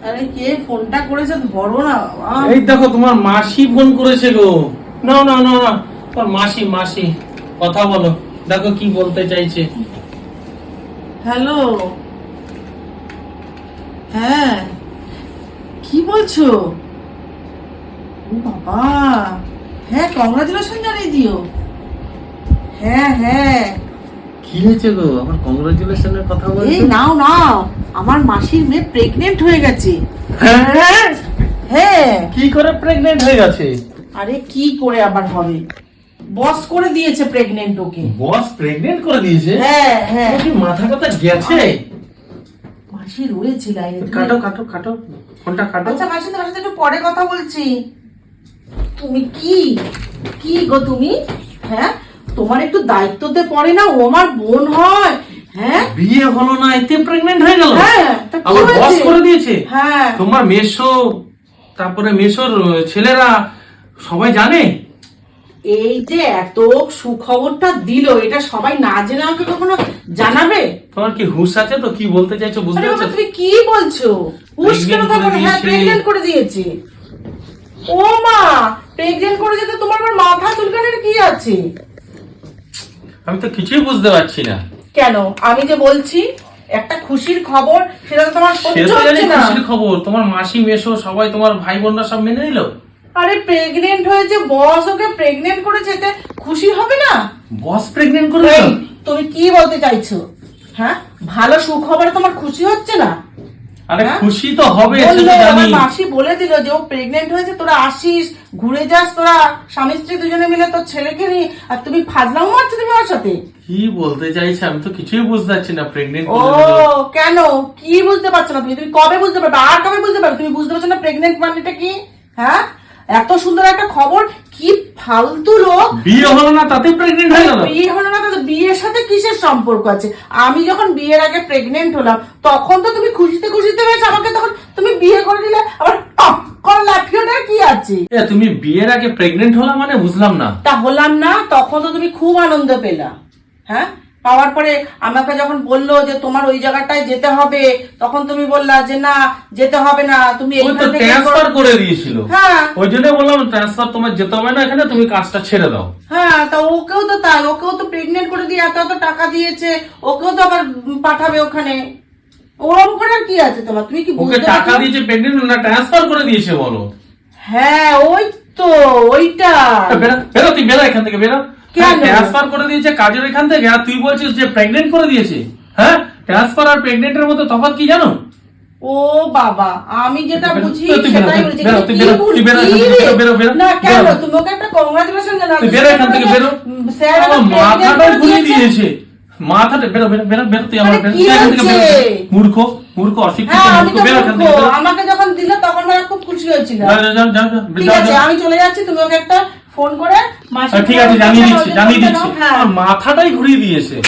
আরে কে ফোনটা করেছে ধরো না। এই দেখো তোমার মাসি ফোন করেছে গো। না না না না, তোমার মাসি মাসি কথা বলো, দেখো কি বলতে চাইছে। হ্যালো, হ্যাঁ কি বলছো? ও বাবা, হ্যাঁ কংগ্রাচুলেশন জানিয়ে দিও। হ্যাঁ হ্যাঁ, কি হয়েছে গো, আমার কংগ্রাচুলেশনের কথা এই বলছো? নাও নাও, আমার মাসির মেয়ে প্রেগনেন্ট হয়ে গেছে। হ্যাঁ, হ্যাঁ, কি করে প্রেগনেন্ট হয়ে গেছে? আরে কি করে আবার হবে, বস করে দিয়েছে প্রেগনেন্ট ওকে। বস প্রেগনেন্ট করে দিয়েছে? হ্যাঁ হ্যাঁ, কি মাথা কথা গেছে? মাসি রয়েছে লাইনে। কাটো কাটো কাটো, ফোনটা কাটো। আচ্ছা মাসি, তোমার সাথে একটু পরে কথা বলছি। তুমি কি কি গো তুমি, হ্যাঁ তোমার একটু দায়িত্বতে পড়ে না, ও আমার বোন হয়। হ্যাঁ বিয়ে হলো না, এতে প্রেগনেন্ট হয়ে গেল? হ্যাঁ, তা কি আবার বস হয়েছে? করে দিয়েছে? হ্যাঁ, তোমার মেসো, তারপরে মেসোর ছেলেরা সবাই জানে? এই যে এত সুখবরটা দিল, এটা সবাই না জেনে আমাকে কখনো জানাবে? তোমার কি হুঁশ আছে তো? কি বলতে চাইছো বুঝতে আরে বাবা, পারছো? তুমি কি বলছো? হুশ কেন Pregnant থাকবে করে না? হ্যাঁ দিয়েছে। প্রেগনেন্ট করে দিয়েছে। ও মা, প্রেগনেন্ট করে যেতে তোমার আবার মাথা চুলকানোর কি আছে? আমি তো কিছুই বুঝতে পারছি না। কেন, আমি যে বলছি একটা খুশির খবর, সেটা তো তোমার সে সহ্য তো জানি হচ্ছে না। খুশির খবর, তোমার মাসি মেসো সবাই, তোমার ভাই বোনরা সব মেনে নিল। আরে প্রেগনেন্ট হয়েছে, বস ওকে প্রেগনেন্ট করেছে, এতে খুশি হবে না? বস প্রেগনেন্ট করে এই, দিল? তুমি কি বলতে চাইছো? হ্যাঁ, ভালো সুখবরে তোমার খুশি হচ্ছে না? আরে হ্যাঁ? খুশি তো হবে, সে বললো, তো জানি। আমার মাসি বলে দিল যে ও প্রেগনেন্ট হয়েছে, তোরা আসিস, ঘুরে যাস, তোরা স্বামী স্ত্রী দুজনে মিলে তোর ছেলেকে নিয়ে, আর তুমি ফাজলাম মারছো তুমি ওর সাথে। কি বলতে চাইছে আমি তো কিছুই বুঝতে পারছি না। প্রেগনেন্ট ও করে দিল? কেন, কি বুঝতে পারছো না তুমি? তুমি কবে বুঝতে পারবে, আর কবে বুঝতে পারবে? তুমি বুঝতে পারছো না প্রেগনেন্ট মানেটা কি? হ্যাঁ, এত সুন্দর একটা খবর, কি ফালতু লোক। বিয়ে হলো না তাতে প্রেগনেন্ট হয়ে গেল? বিয়ে হলো না তো বিয়ের সাথে কিসের সম্পর্ক আছে? আমি যখন বিয়ের আগে প্রেগনেন্ট হলাম, তখন তো তুমি খুশিতে খুশিতে বেশ আমাকে, তখন তুমি বিয়ে করে দিলে, আবার টপ করে লাফিয়েটা কি আছে? এ তুমি বিয়ের আগে প্রেগনেন্ট হলা মানে বুঝলাম না। তা হলাম না, তখন তো তুমি খুব আনন্দ পেলা। হ্যাঁ, পাওয়ার পরে আমাকে যখন বললো যে তোমার ওই জায়গাটায় যেতে হবে, তখন তুমি বললা যে না যেতে হবে না, তুমি ওই তো এইখান থেকে ট্রান্সফার করো। করে দিয়েছিল। হ্যাঁ ওই জন্য বললাম ট্রান্সফার তোমার যেতে হবে না, এখানে তুমি কাজটা ছেড়ে দাও। হ্যাঁ, তা ওকেও তো তাই, ওকেও তো প্রেগনেন্ট করে দিয়ে এত এত টাকা দিয়েছে, ওকেও তো আবার পাঠাবে ওখানে। ওরকম করে আর কি আছে তোমার, তুমি কি ওকে বুঝতে টাকা পারছো? দিয়েছে প্রেগনেন্ট না ট্রান্সফার করে দিয়েছে বলো? হ্যাঁ ওই তো, ওইটা। বেরো বেরো, তুই বেরো এখান থেকে, বেরো। কেন? ট্রান্সফার করে দিয়েছে কাজের এখান থেকে, আর তুই বলছিস যে প্রেগনেন্ট করে দিয়েছে? হ্যাঁ, ট্রান্সফার আর প্রেগনেন্টের মধ্যে তফাৎ কি জানো? ও বাবা, আমি যেটা বুঝি তুই বেরো, সেটাই বলছি। বেরো, তুই কি বেরো, বুঝি? তুই বেরো এখান থেকে, বেরো, বেরো, না কেন, বেরো। তুমি ওকে একটা কংগ্রাচুলেশন জানাও। তুই বেরো এখান থেকে, বেরো। স্যার আমার মাথাটাই ঘুরিয়ে দিয়েছে। মাথাটা বেরো বেরো বেরো বেরো, তুই আমার আরে বেরো, কি তুই এখান থেকে বেরো। হয়েছে? মূর্খ মূর্খ অশিক্ষিত হ্যাঁ আমি মূর্খ, তো বেরো এখান থেকে, মূর্খ। বেরো। আমাকে যখন দিল তখন আমি খুব খুশি হয়েছিল। যা যা যা যা যা, ঠিক যা, আছে, যা। আমি চলে যাচ্ছি, তুমি ওকে একটা ফোন করে মাসির ঠিক আছে, জানিয়ে দিচ্ছি, জানিয়ে দিচ্ছি। হ্যাঁ আমার মাথাটাই ঘুরিয়ে দিয়েছে।